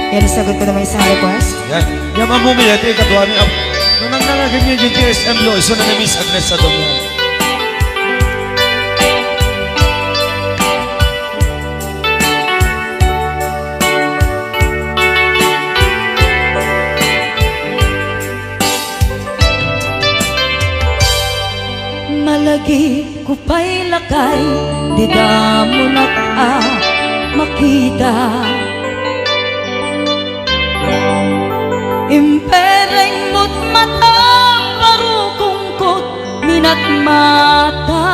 Yan, sagot ko naman isang request. Yan. Yan mamumili. Ito yung katuwa niya. Nung nangangaganyan yung TSM lo, iso na namiss Agnes sa doon. Malagi ko pa'y lakay, di da mo na makita. Impereng mo't mata, parukungkot, minat mata.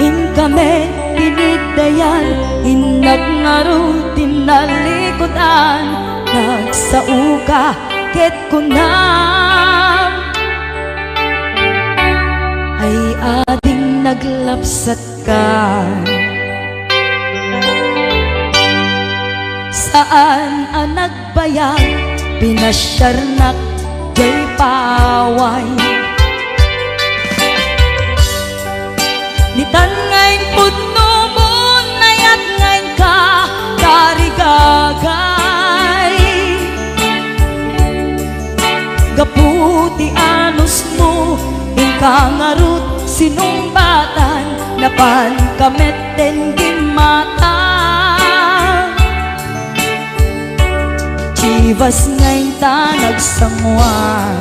In kami, tinidayan, inag ngaro, tinalikotan, nagsauka, ket ko na. Ay ating naglapsat ka. Saan ang nagbayag, pinasyarnak jay paway. Nitan ngayon pudno mo, nayat ngayon ka, karigagay. Gaputi anos mo, kangarut sinumbatan, napan kamet den mata. Chivas ngayon ta nagsangwan.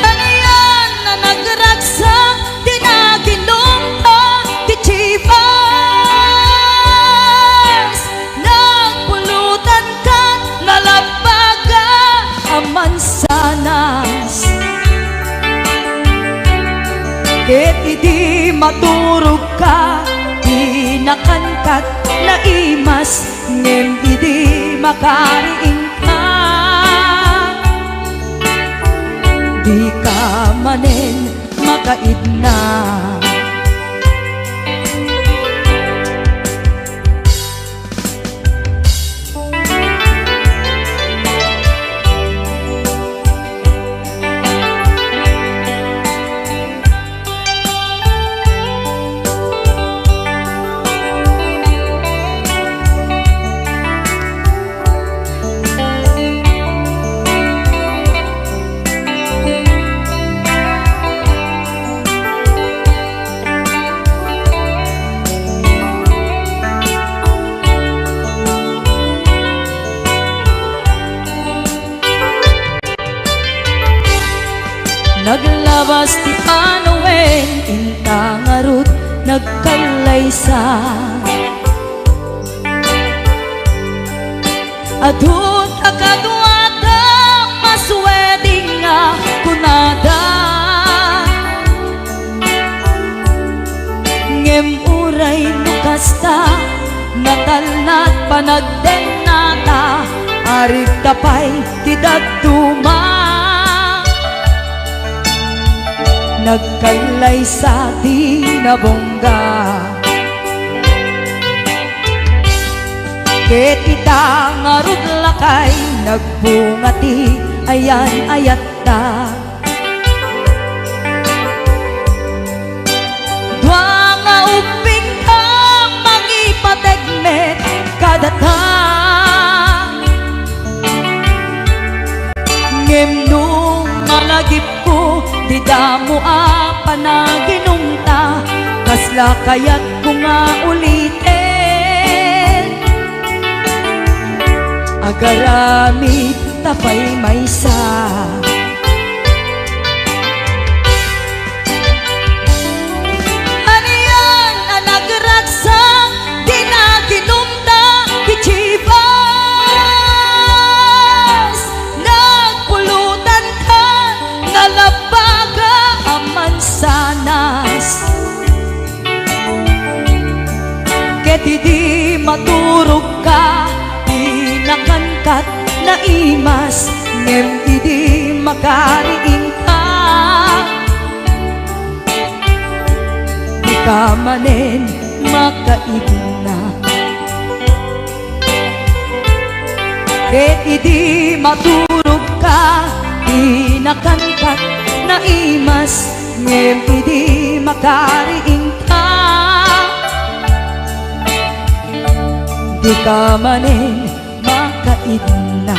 Ano yan na nagragsak, di na ginumpa, di Chivas. Nagpulutan ka, nalabaga, mansanas. Ket idi maturog ka, di nakangkat na imas, ngem idi makariing ka. Di ka manen makaidna. Naglabas ti panawen, intangarut nagkalaysa. Adun akadwata, masweding nga kunada. Ngem uray nukasta, natalnat panagdenata, arig tapay ti daduma. Nagkalay sa di nabongga. Ket ita ngarud lakay, nagbungati ayan ayat ta. Dwa nga uping ka, mangipategmet kadata. Ngem nung malagip ko, di damo panaginungta, kasla kayat ko nga ulitin. Agaramid tapay maysa. Ano yan ang nagragsak, di na ginumta, di Chivas. Nagpulutan ka, nalabaga mansanas. Ket di maturog ka, di nakangkat na imas, ngem di makariing ka. Di ka manen makaigna. Ket di maturog ka, di nakangkat na imas, Ngayon hindi makariing ka, di ka maning makaidna.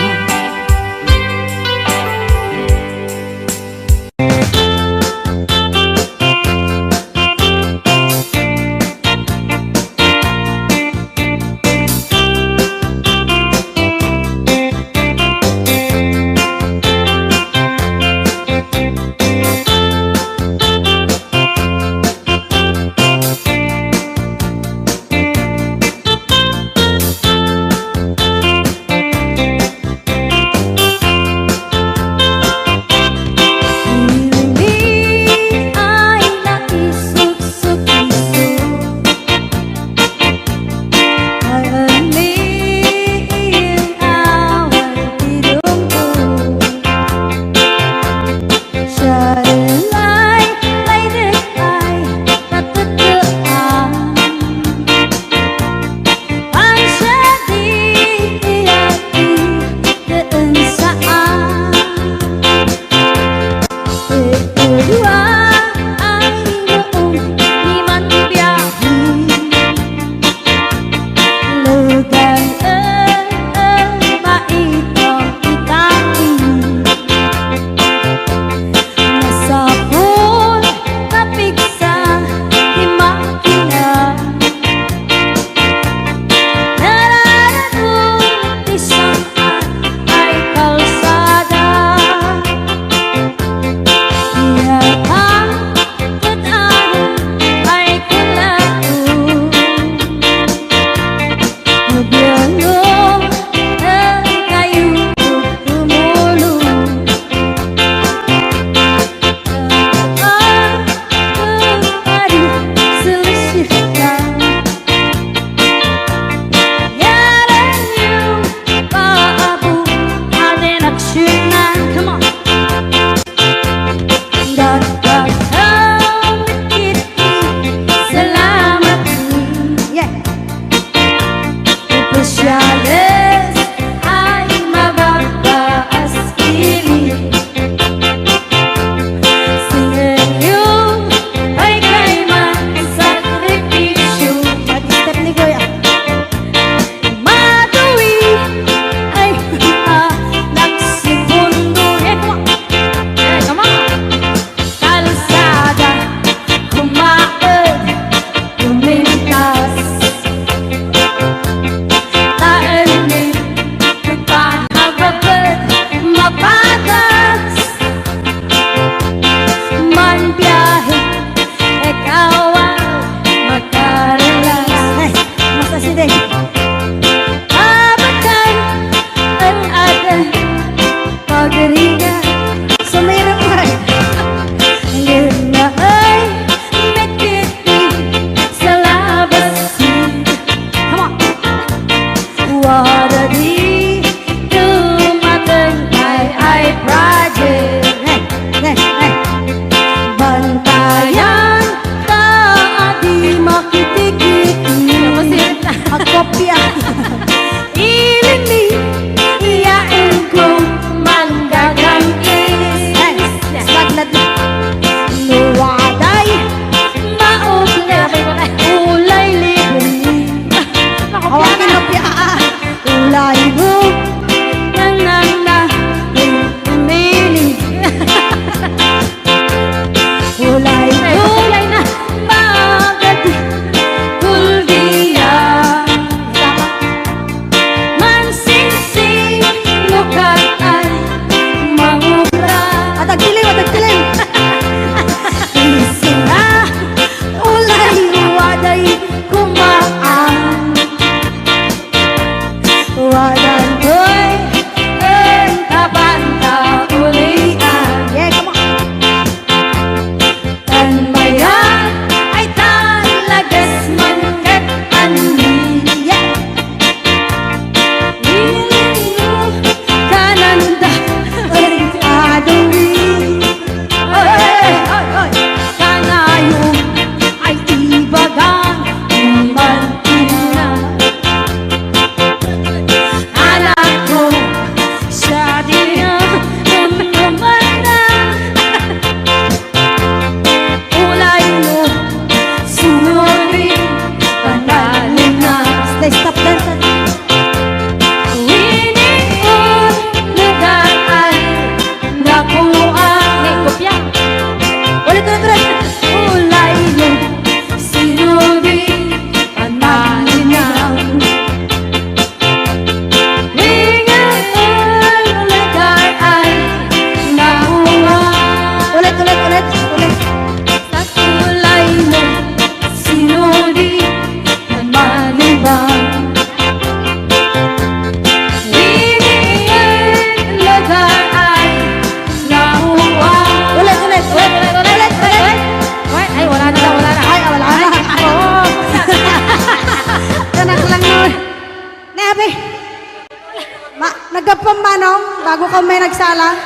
bago ka may nagsala.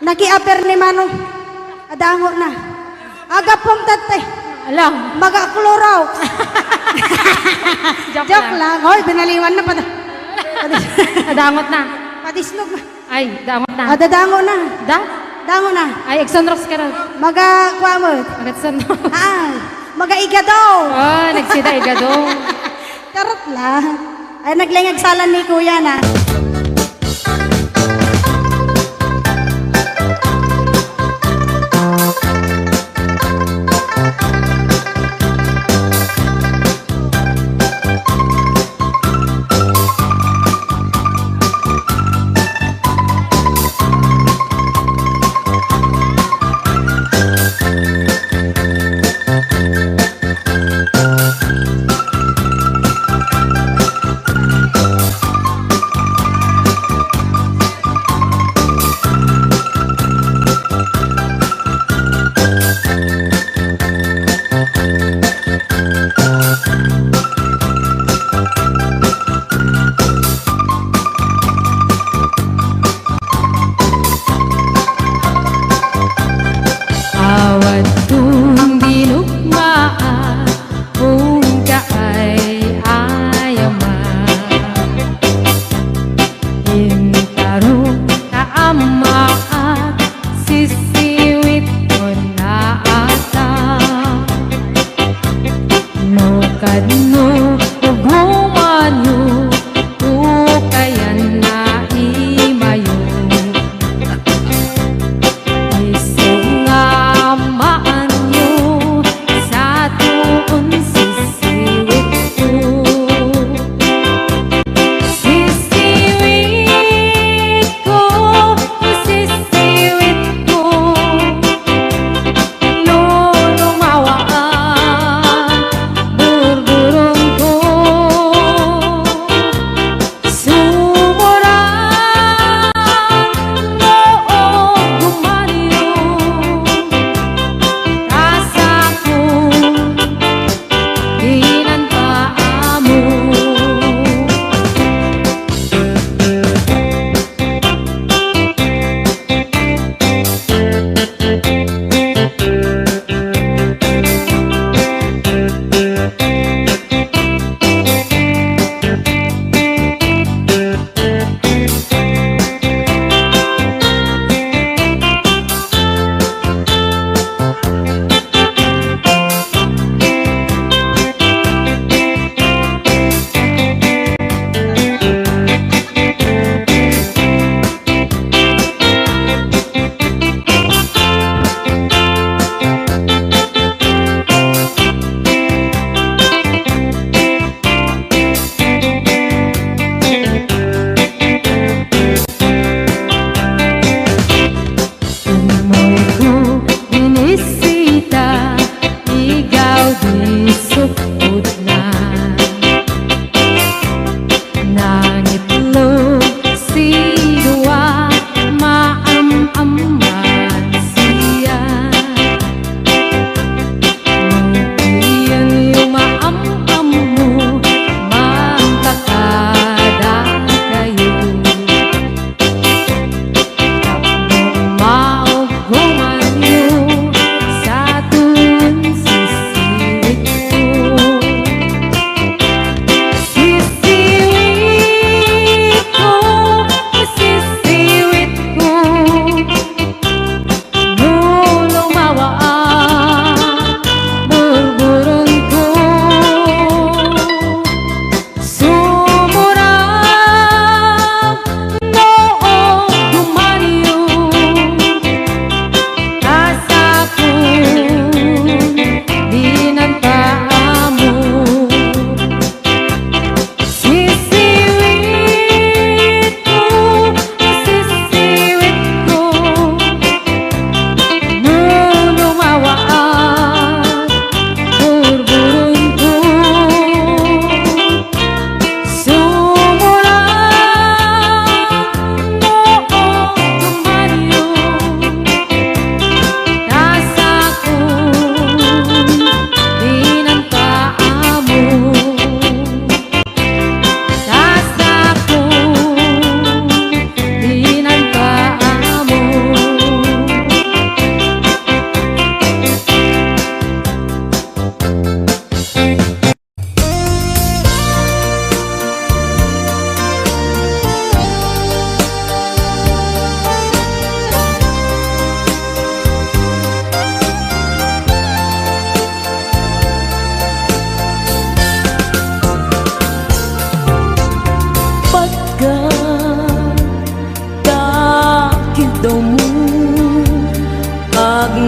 Naki-aper ni Manong. Adango na. Aga pong tatay. Alam, Mag-akluraw. Joke lang. lang. Hoy, binaliwan na pa. Dadangot na. Padisnog na. Ay, dangot na. Dadango na. Da? Dango na. Ay, Exonrox ka rin. Maga-kwa mo. Agatsanrox. Maga-igadaw. Oh, nagsida igado. Charot lang. Ay, naglingag salan ni kuya na.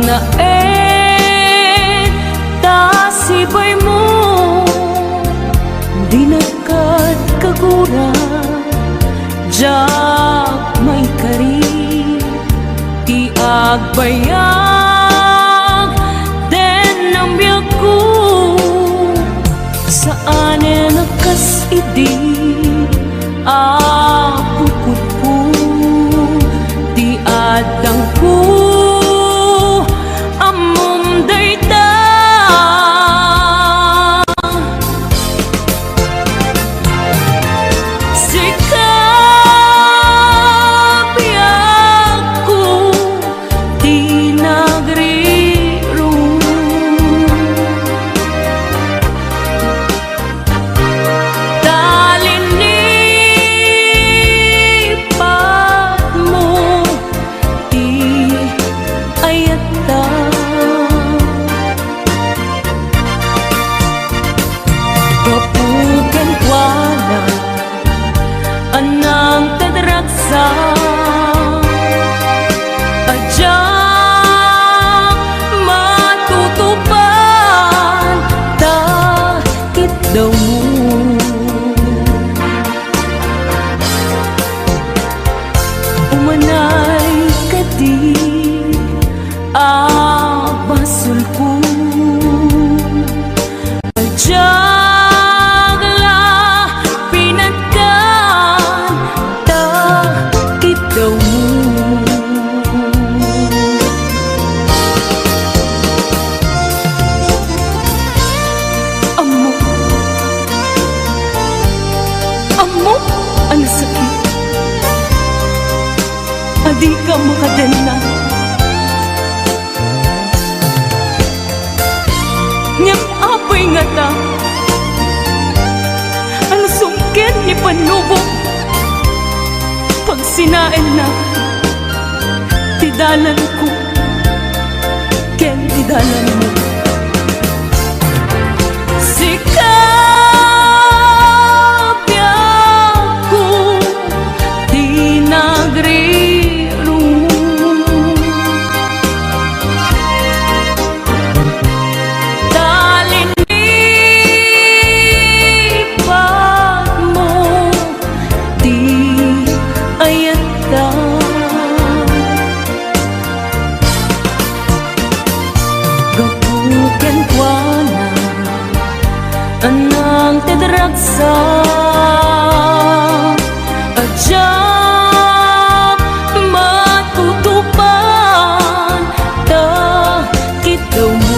na tasibay mo di nakat kagura jak may kari ti agbayag den ang biyak ko saan nakas idi apukot ko di adang ko amom dayta anang tadraksa adyak matutupan takit daw mo umanay kadi abasul ko adyak ang sakit adi ka makadena ngem apay nga ta ang sungkit ni panubo pag sinain na tidalan ko ken tidalan mo gapuken kuana anang tedraksa ajak matutupan takit daw mo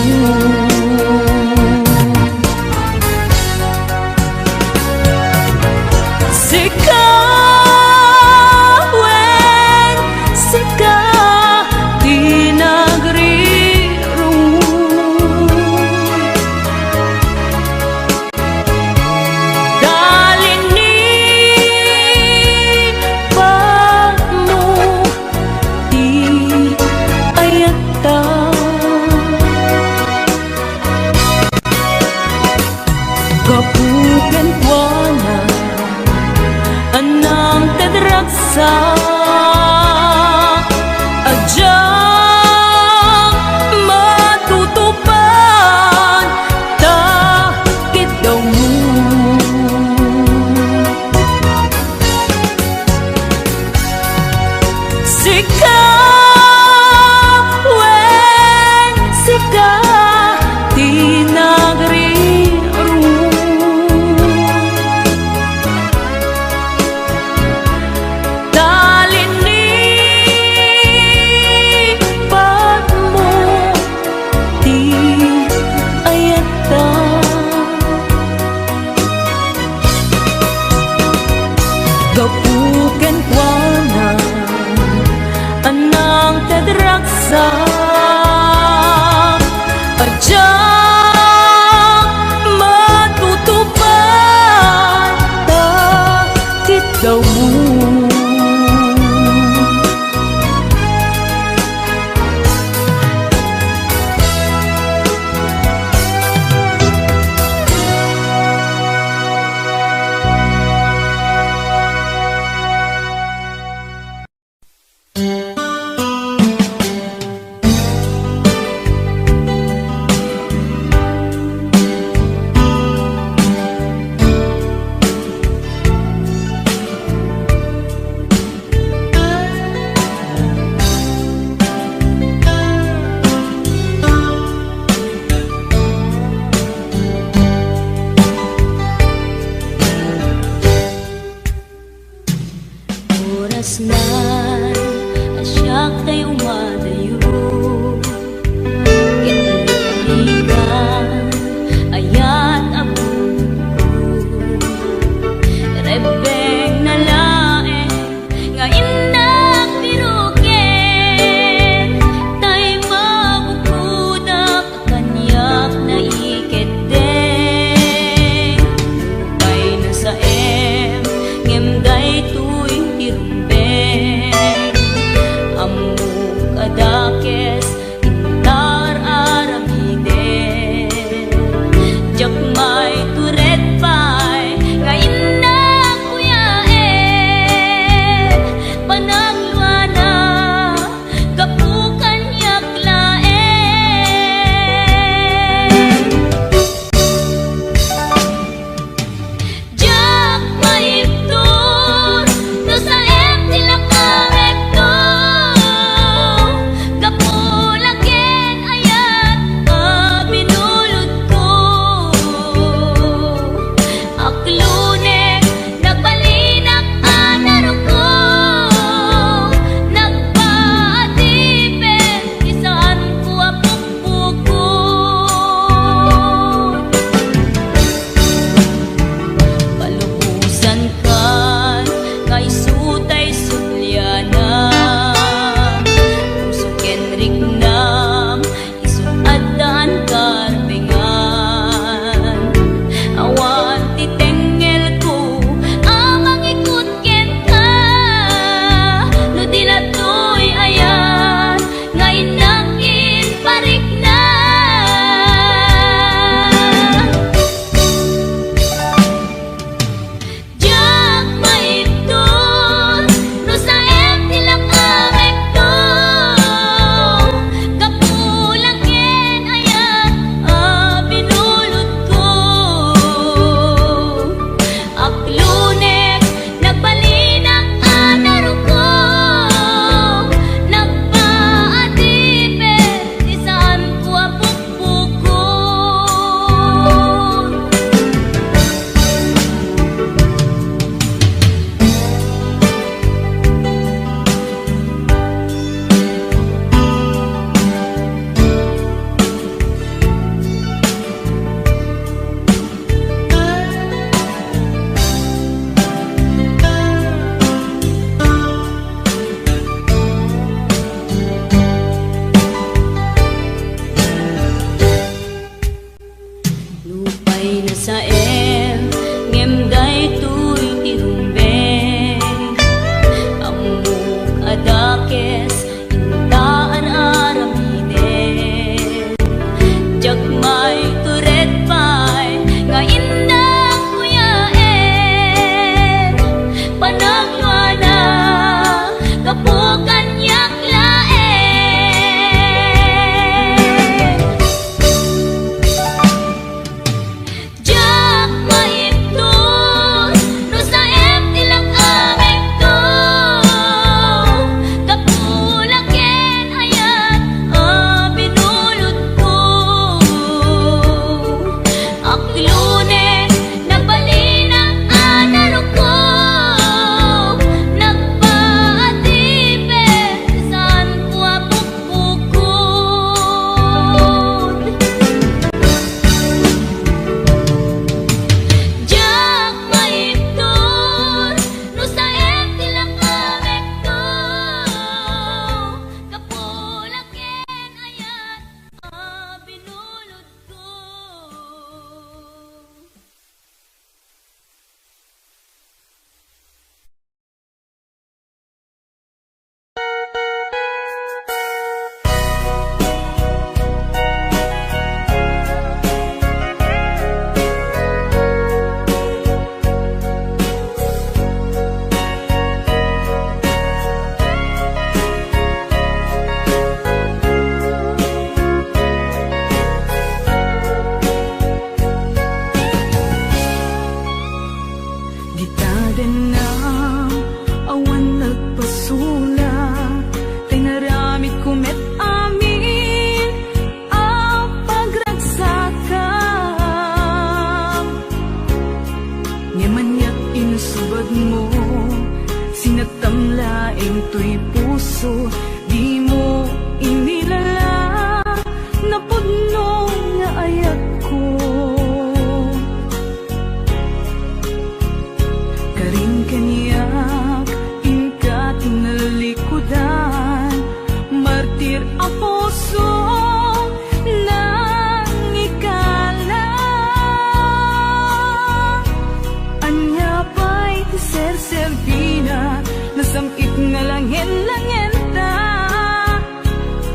to'y puso, di mo inilala, napudno nga ayat ko. Karing kaniyak, inka tinalikudan, martir ang puso, nang ikala. Anya pa'y tiser-servina, nasamit nga langin-langin ta.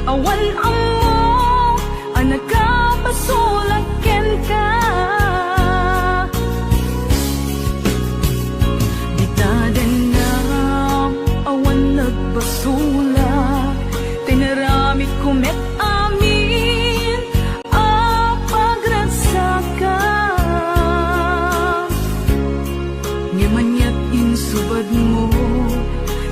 Awan ang mo, ang nagkapasulakin ka. Di tadan na, awan nagbasula, tinaramit kumet amin, pagransakan. Ngimanyat insubad mo,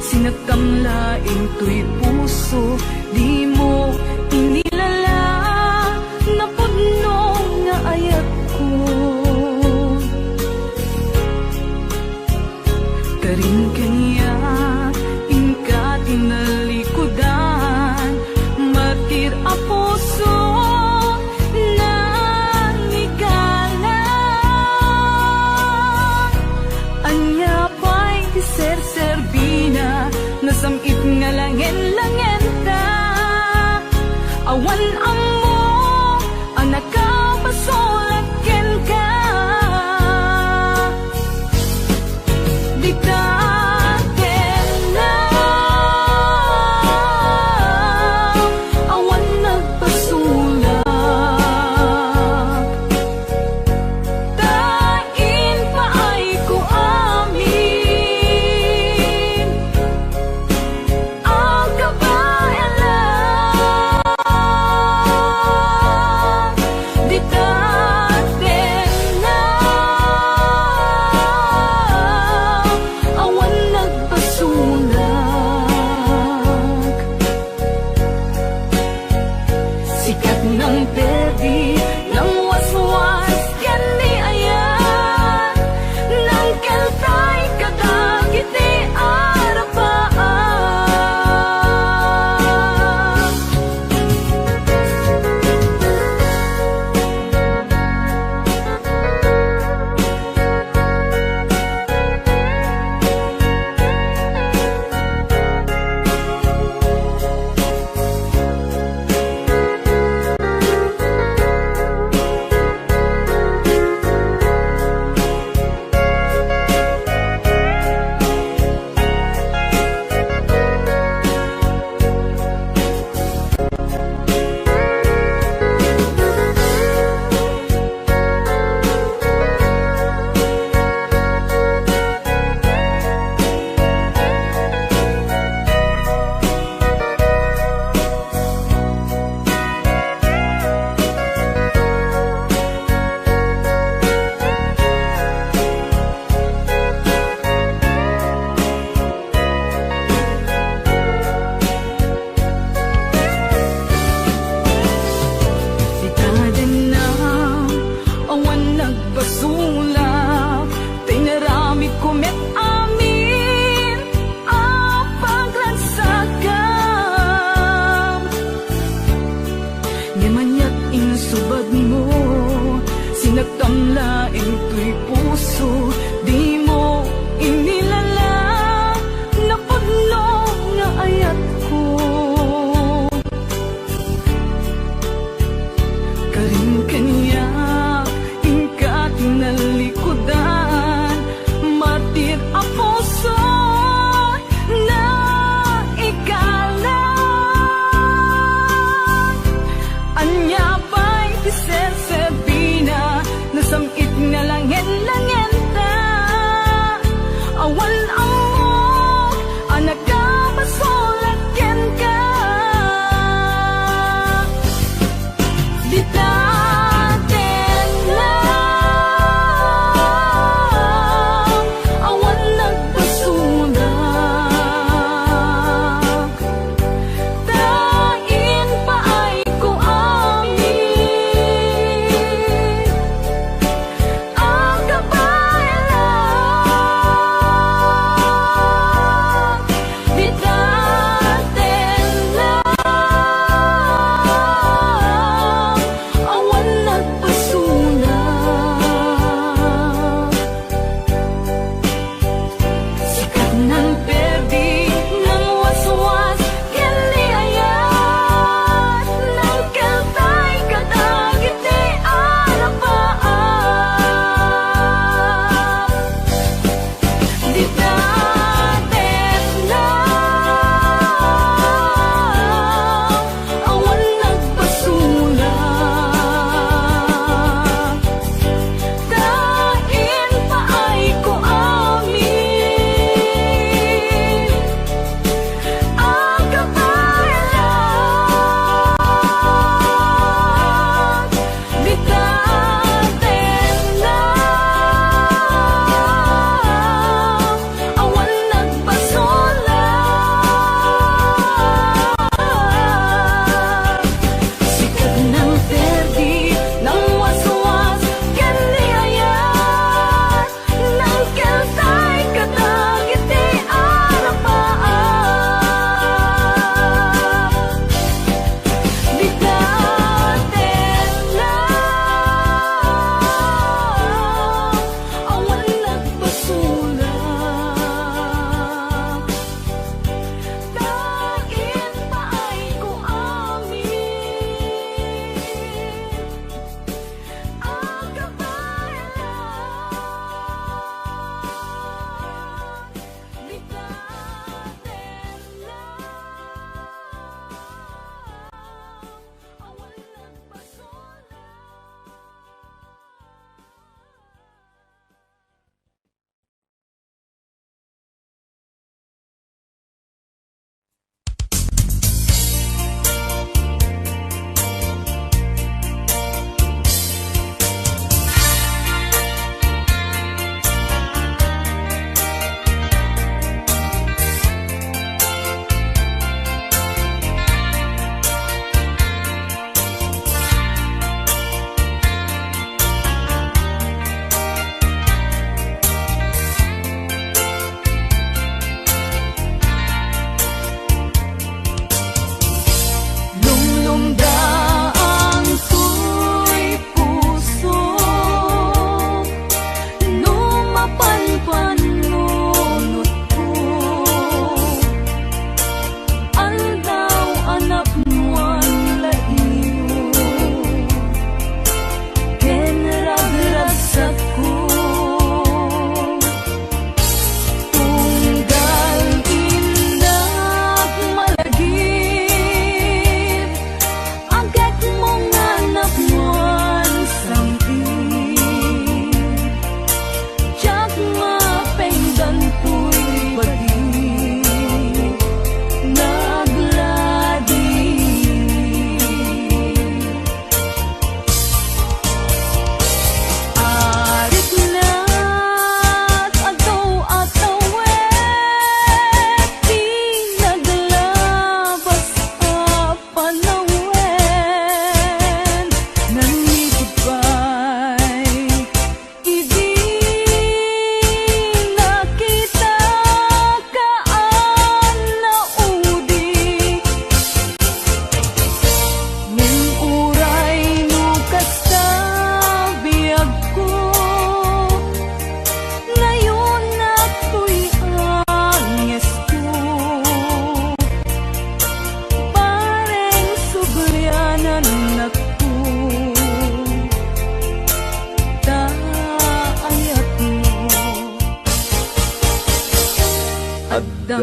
sinagtamlaing to'y puso, di mo inilala, napudno nga ayat ko. Karing kaniyak, inka tinalikudan, martir a puso, nang ikala. Anya pa'y tiser-servina, nasamit nga langin-langin ta. Awan ang mo, ang nakapasulakin ka. Di taten na, awan nagpasulak. Tain pa ay ko amin, ang kabaelan. Di taten na, awan nagpasulak. Sikat ng perdi, ng waswas, kani ayan, ng keltay kadagiti arapaan. Di tadan na, awan nagpasulak, tinaramit kumet amin, ang pagransakan. Ngimanyat insubad mo, sinagtamlaing to'y puso, di mo inilala, napudno nga ayat ko. Karing kaniyak, inka tinalikudan, martir a puso, na ikala. Anya pa'y tiser-servina, nasamit nga langin-langin ta.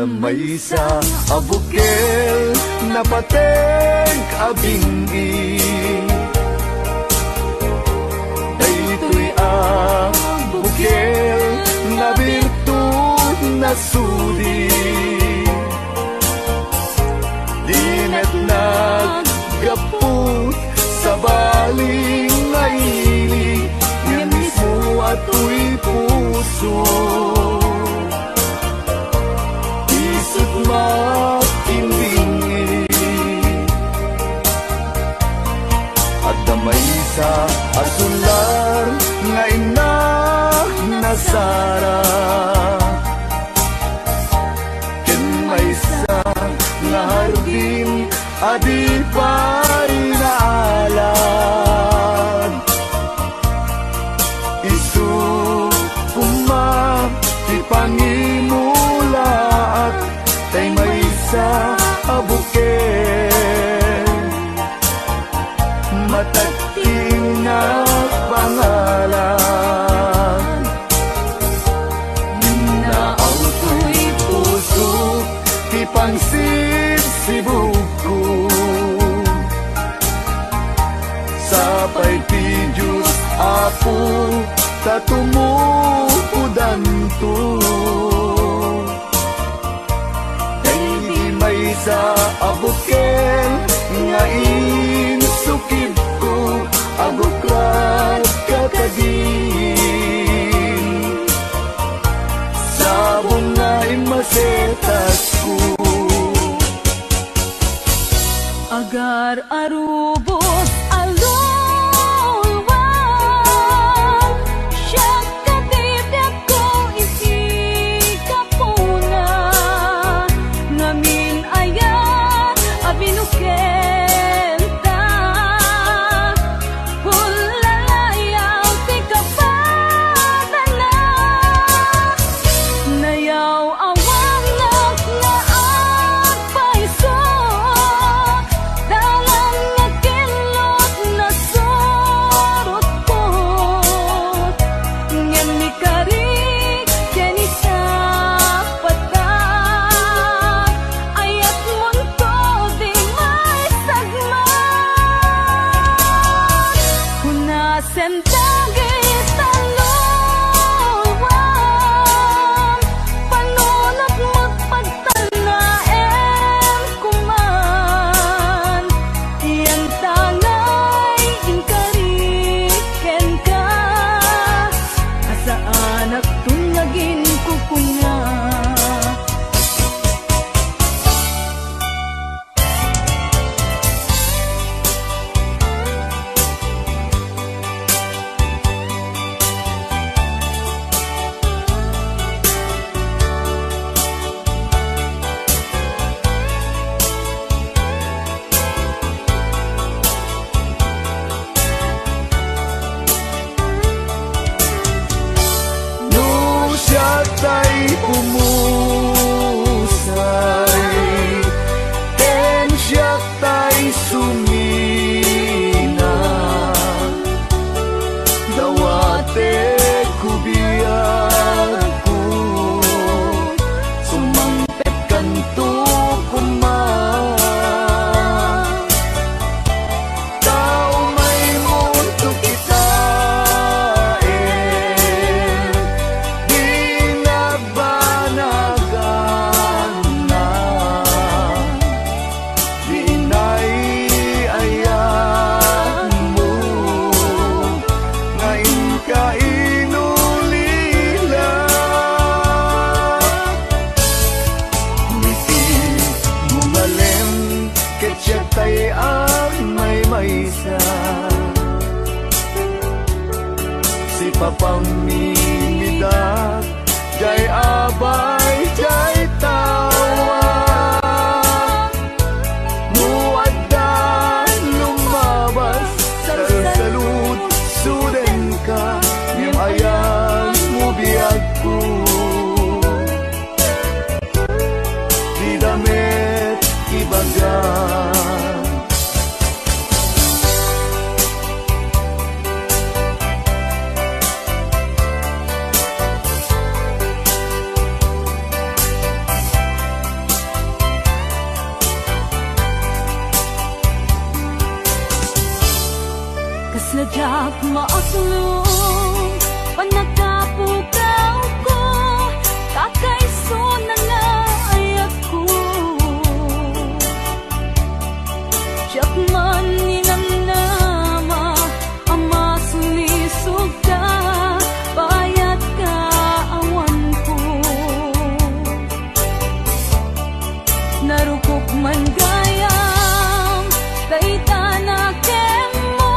Damay sa abukel na pateng abingi Daytoy abukel na birtud na sudi Dinet naggapot sa baling ngaili Nga mismo ato'y puso Isip makimbingi At damay sa asular nga ina nasara Ken may sa nga hardin adi pa'y naalan Isu ti pangimulaat tay may sa abuken matagting na pangalan Minaaw to'y puso ti pangsibsibuko Sapay ti Diyos Apo tatumupudan to Kay may sa abuken nga insukib ko abukrat kakagin Sabong nga imasetas ko Agar arubos alulwang Siya katitip ko isi kapuna Ngamin ayan abinukenta Hulalayaw ti kapadala Nayaw awang naklaan paiso Dalang nakilot na sorot ko Ngem ni karik ken isa patag Ayat munto di may sagmat Hunasen dagit talawang Panunot magpagtanaem kuman Iyan tangay inkariken ka Asaan at tungagin kukunga No siya tay pumusay Ken siya tay sumina Dawate kubiyag ko Sumangpet kanto kuman Tao may mundo kita Di nabanagan na Di naiayan mo Ngayon ka inulila Ngiti bumalem Ketya tay ang may maysa Si papang mimidak Jay abay, jay tawa Muaddan lumabas Salsalud, suden ka Ngem ayan mo biyag ko Di damit ibagan Sadyak maasulong panagapukaw ko kakaiso na nga ay ako Siyak man ninamnama ama sulisog ka bayat ka awan ko narukok man gayam dayta na kemo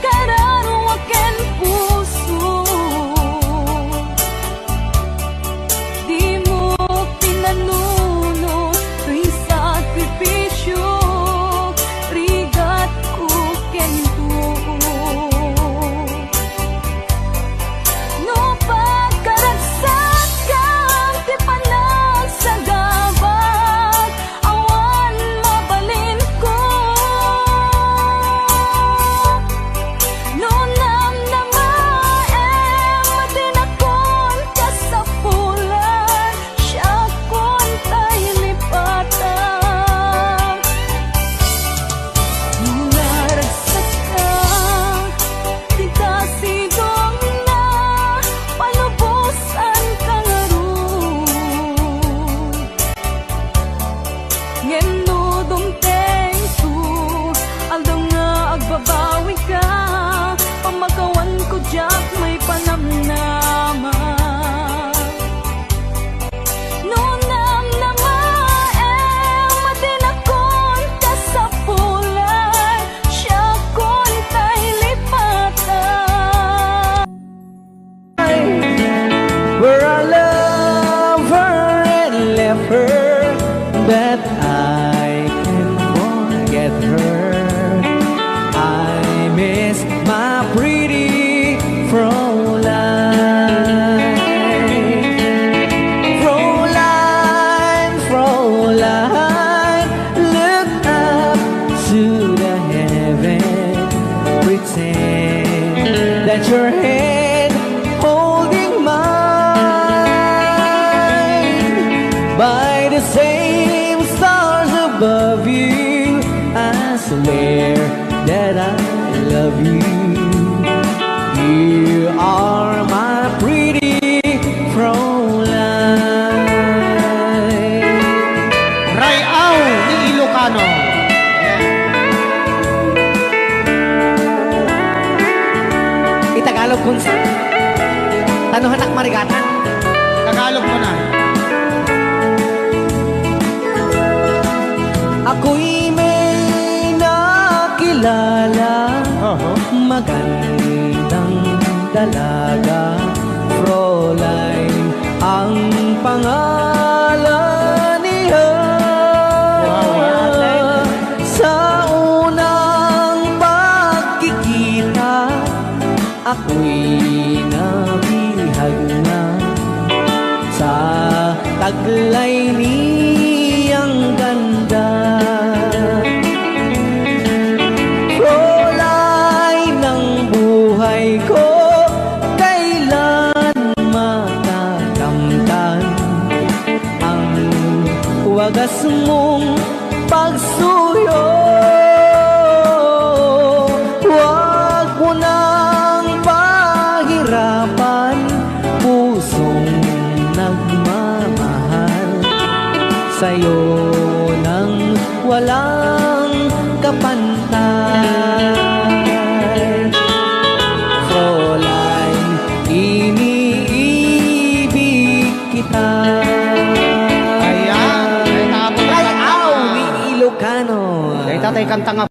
kararuwaken puso di mo pinanuno tuwing sakripisyo rigat ko kento no pagkaragsak kang ti panagsagabag awan mabalin ko no namnamaem matinakon ka sa pulan siya kon tay lipatan naragsak ka di kasidong na palubusan ka nga ron ngeno dumteng su aldaw nga agbabawi ka pamagawan ko jak may panamnama no namnamaem matinakon ka sa pulan siya kon tay lipatan Where I love her and left her, that I can forget her. I miss my pretty Fräulein. Fräulein, Fräulein, look up to the heaven, pretend that your hand holding mine by the same stars above you. I swear that I love you. You are my pretty Fräulein. Rayaw ni Ilocano. Itagalog kung sa tanuhan ak marigatan. Tagalog mo na. Ako'y may nakilala, magandang dalaga, Fräulein ang pangalan niya. Sa unang pagkikita, ako'y nabihag na sa taglay niyang ganda. Fräulein ng buhay ko, kailan matakamtan ang wagas mong pagsuyo. Huwag mo nang pahirapan pusong nagmamahal sa'yo nang walang kapantay. Fräulein, iniibig kita. Rayaw ni Ilocano. Kay tatay kanta nga.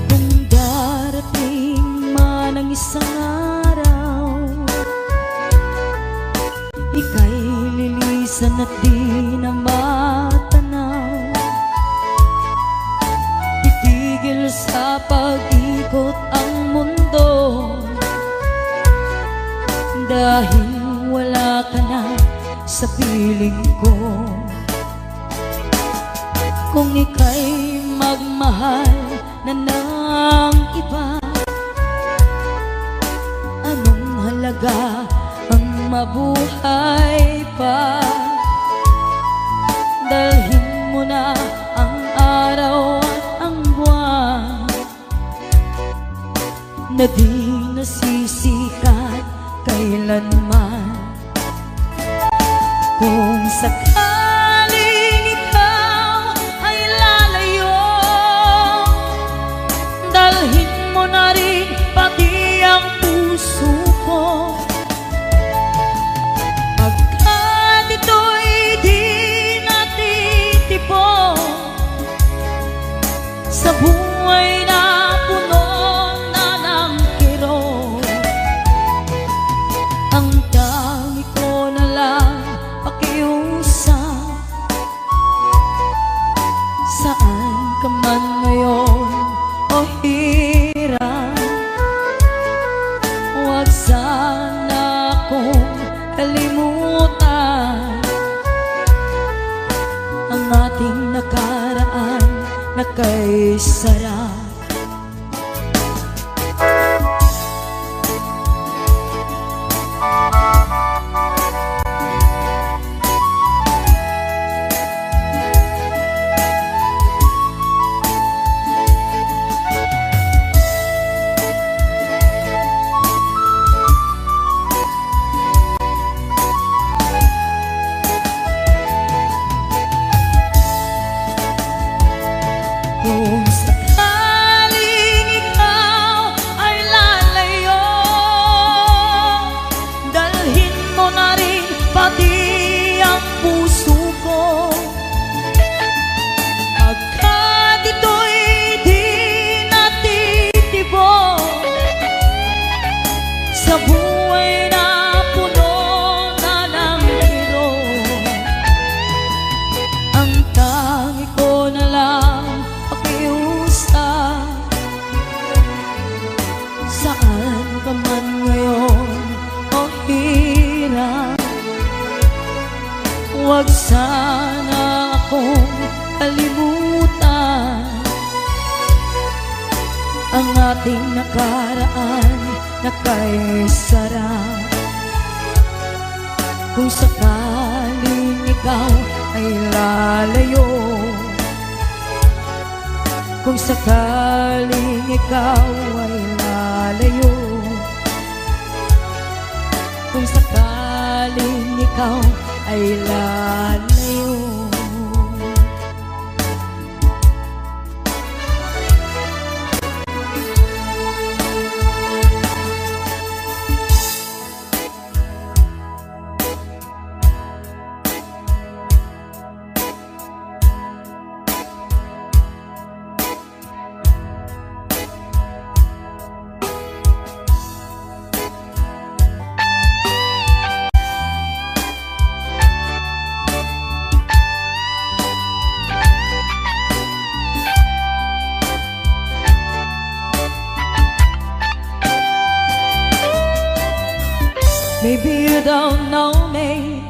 Kung darating man ang isang araw, ika'y lilisan at di na matanaw. Titigil sa pag-ikot ang mundo, Dahil wala ka na sa piling ko. Kung ika'y magmahal na ng iba, anong halaga ang mabuhay pa? Dalhin mo na ang araw at ang buwan na di nasisikat kailanman. Kung sakaling ikaw ay lalayo, dalhin mo na rin pati ang puso ko. Pagkat ito'y di natitipon sa buhay na puno na ng kirot, ang dami ko na lang pakiusap. Saan ka man ngayon o hirap, huwag sana akong kalimutan ang ating nakaraan na kay sarap. Kung sakaling ikaw ay lalayo, dalhin mo na rin pati ang puso ko. Pagkat ito'y di natitibok sa buhay na puno na ng hirap, ang tangi ko na lang pakiusap. Saan ka man ngayon o hirap, huwag sana akong kalimutan ang ating nakaraan na kay sarap. Kung sakaling ikaw ay lalayo, kung sakaling ikaw ay lalayo, kung sakaling ikaw ay lalayo. Maybe you don't know me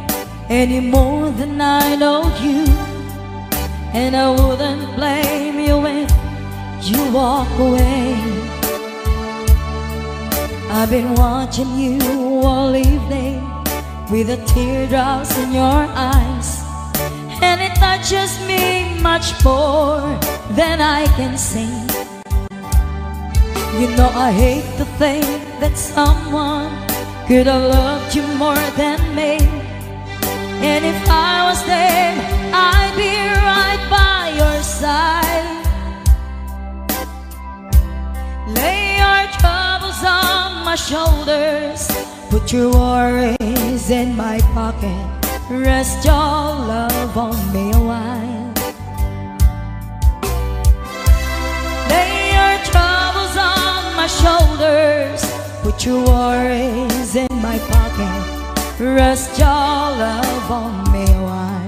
any more than I know you, and I wouldn't blame you when you walk away. I've been watching you all evening with the teardrops in your eyes, and it touches me much more than I can say. You know I hate to think that someone could have loved you more than me, and if I was there, I'd be right by your side. Lay your troubles on my shoulders, put your worries in my pocket, rest your love on me a while. Lay your troubles on my shoulders, put your worries in my pocket, rest your love on me a while.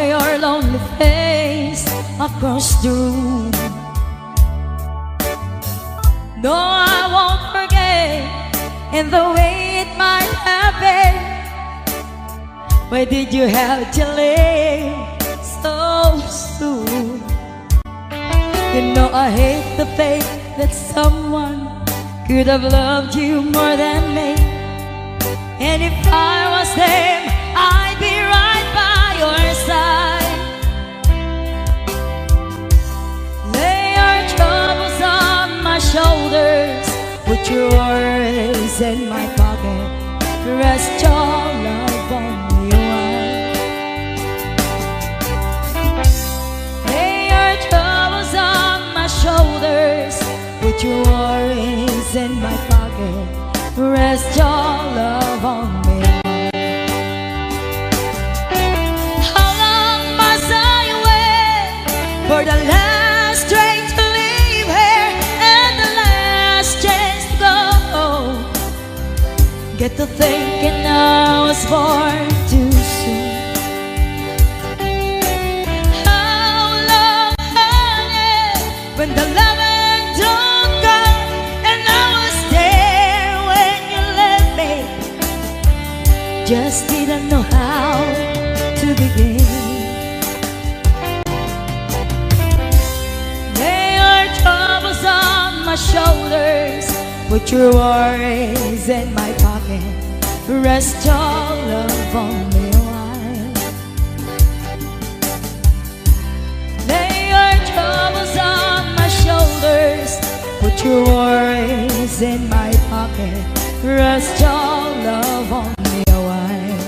your lonely face across the room. No, I won't forget in the way it might have been. Why did you have to leave so soon? You know I hate the fact that someone could have loved you more than me. And if I was them, I'd be right by your side. Lay your troubles on my shoulders, put your worries in my pocket, rest your love on me while. Lay your troubles on my shoulders, put your worries in my pocket, rest your love on me. How long must I wait for the last train to leave here and the last chance to go? Get to thinking I was born too soon. How long, honey, when the loving don't come and I was there when you left me, just didn't know how to begin. Lay your troubles on my shoulders, put your worries in my pocket, rest your love on me a while. Lay your troubles on my shoulders, put your worries in my pocket, rest your love on me a while.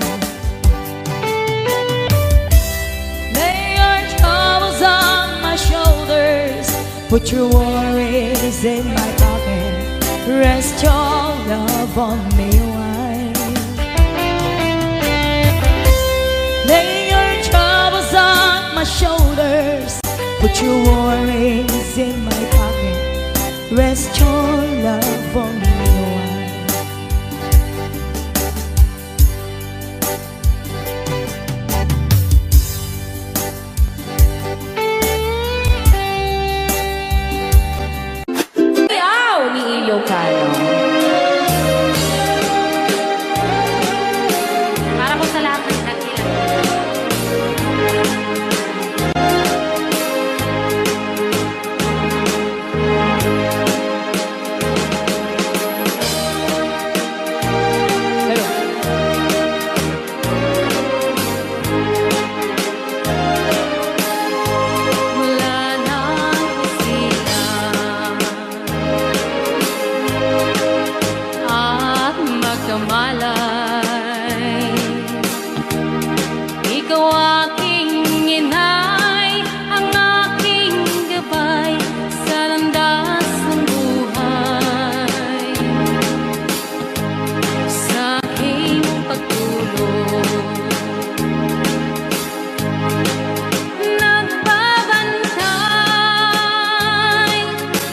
Lay your troubles on my shoulders, put your worries in my pocket, rest your love on me a while. Lay your troubles on my shoulders, put your worries in my pocket, rest your love on me a while. Ni Ilocano. Para po sa lahat ng nakikinig. Mula nang sila at magkamalay, ikaw aking inay, ang aking gabay sa landas ng buhay. Sa aking pagtulog, nagbabantay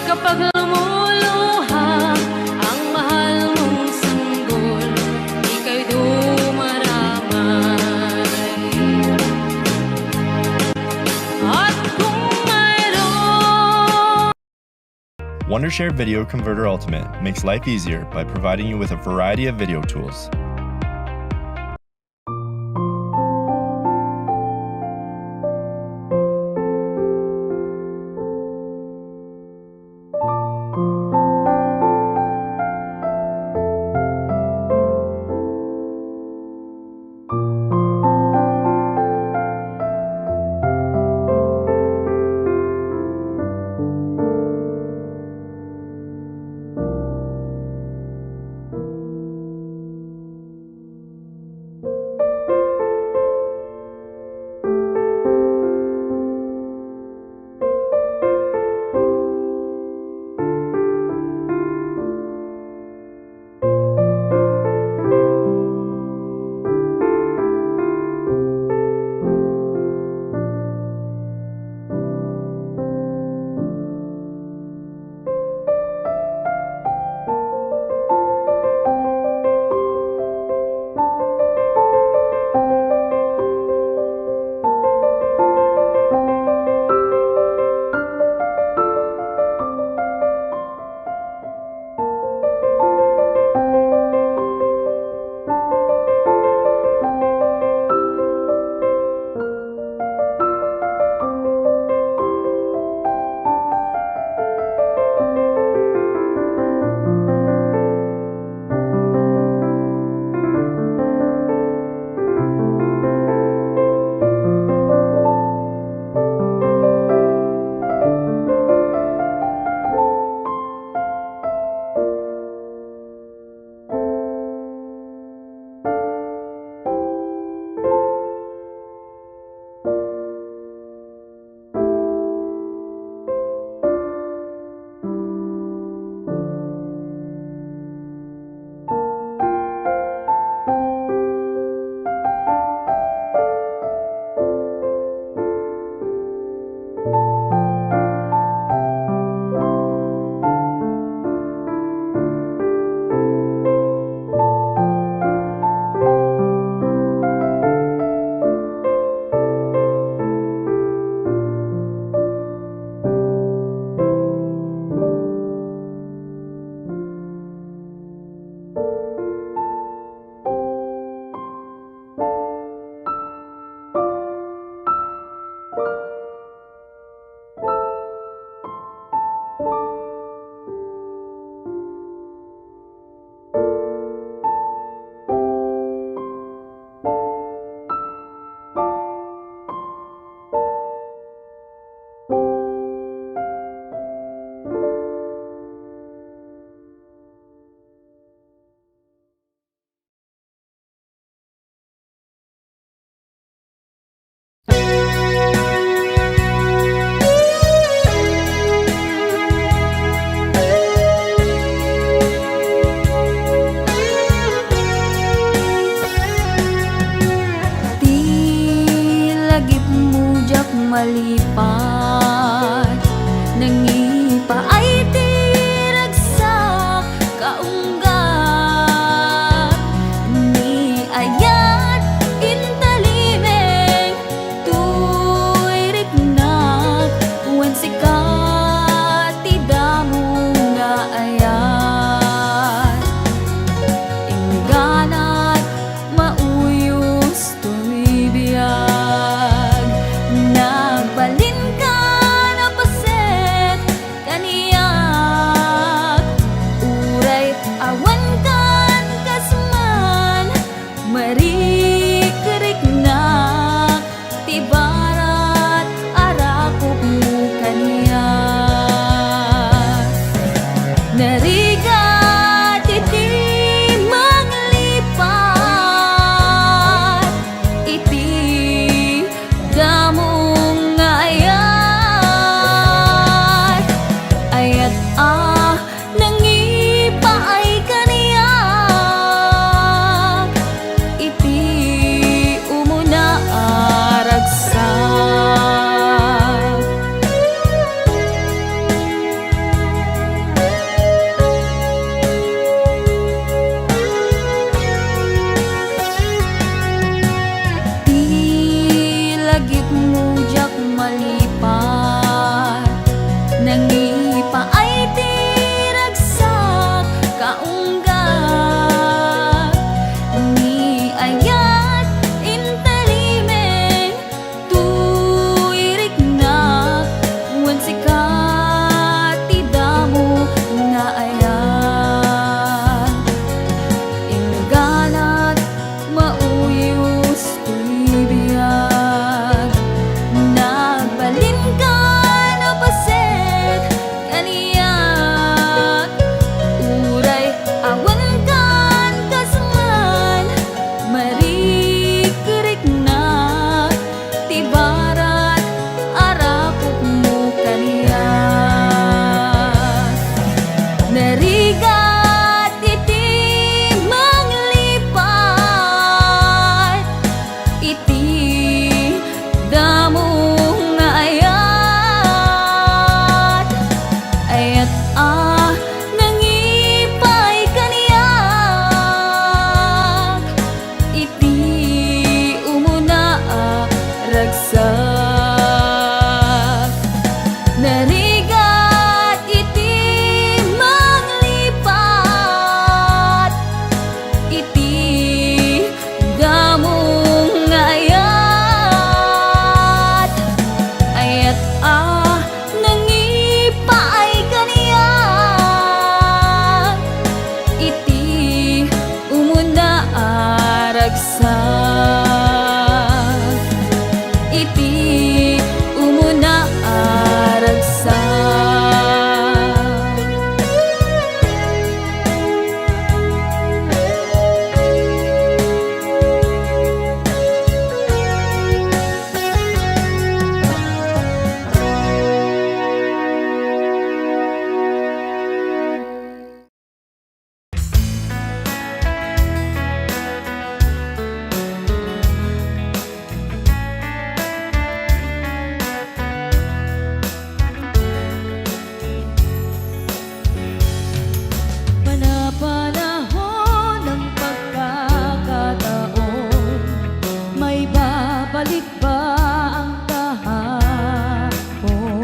kapag lumuluha ang mahal mong sanggol, ika'y dumaramay. At kung mayroon Wondershare Video Converter Ultimate makes life easier by providing you with a variety of video tools. malipat. Nangipa ay tiragsak kaunggat, ni ayat intalimeng tuirik na wen sikat tidamo nga ayat. Ingganat mauyos tuy biyag, nagbalin ka na paset kaniyak. Uray awan kan kasman marikerik na tibarat arakop mo kaniyak. Narigat iti manglipat, iti damong ayat. Ayat nangipa ay kaniyak, iti umuna aragsak. Di lagip mo jak malipat, nangipa ay tiragsak kaunggat, ni ayat intalimeng tuirik na wen sikat tidamo nga ayat. Ingganat mauyos tuy biyag, nagbalin ka na paset kaniyak. Uray awan kan kasman marikerik na tibarat arakop mo kaniyak. Narigat iti manglipat, iti damong ayat. Ayat nangipay kaniyak, iti umuna ragsak. Narigat iti manglipat, iti damong ayat. Ayat nangipa ay kaniyak, iti umuna aragsak, iti umuna aragsak. Panapanahon ng pagkakataon, may babalik ba ang kahapon?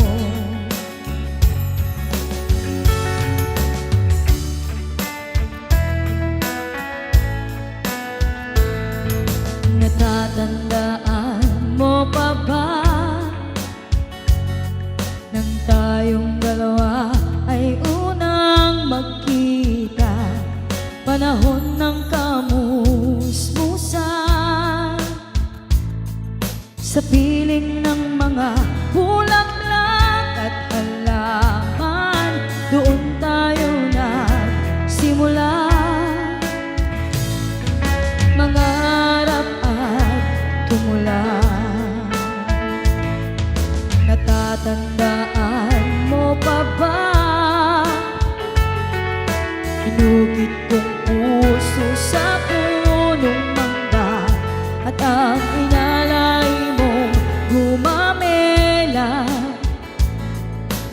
Natatandaan mo pa ba nang tayong dalawa ay unang magkita? Panahon ng kamusmusan, sa piling ng mga bulaklak at halaman, doon tayo nagsimula mangarap at tumula. Natatandaan mo pa ba? Inukit kong puso sa punong mangga, at ang inalay mo gumamit lang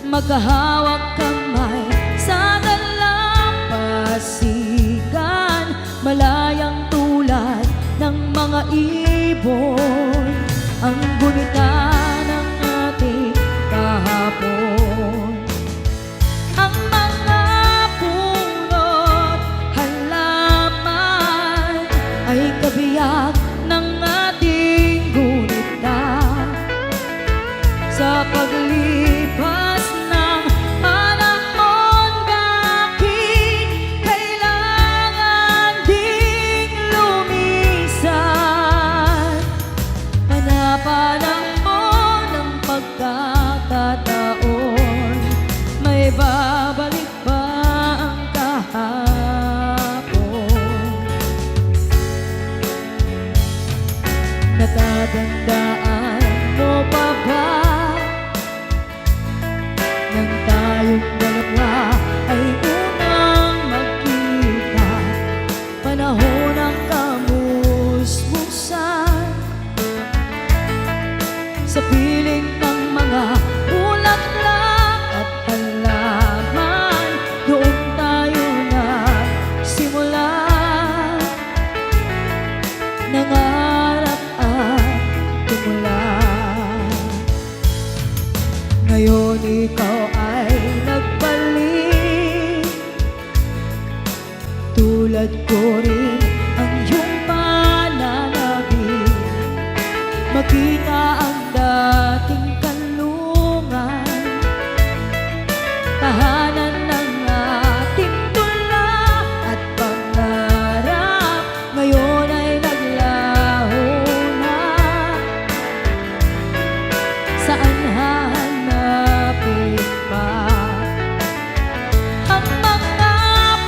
magkahawak kamay sa dalampasigan, malayang tulad ng mga ibon, ang gunita ng ating kahapon. Ang mga puno't halaman ay kabiyak ng ating gunita. Sa paglipas ng panahon, bakit kailangan ding lumisan? Hanapan mo ng pagkakataon, may babalik ba ang kahapon? Natatandaan mo pa ba nang tayong dalawa ay unang magkita? Panahon ng kamusmusan, sa piling ng mga bulaklak at halaman, doon tayo nagsimula. Nangarap at tumula. Ngayon ikaw ay nagbalik, tulad ko rin ang iyong pananabik. Makita ang dating kanlungan, tahanan ng ating tula at pangarap. Ngayon ay naglaho na, saan hahanapin pa? Ang mga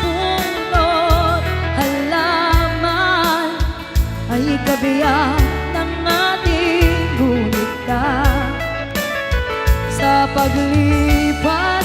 puno't halaman ay kabiyak ng ating gunita. Sa paglipas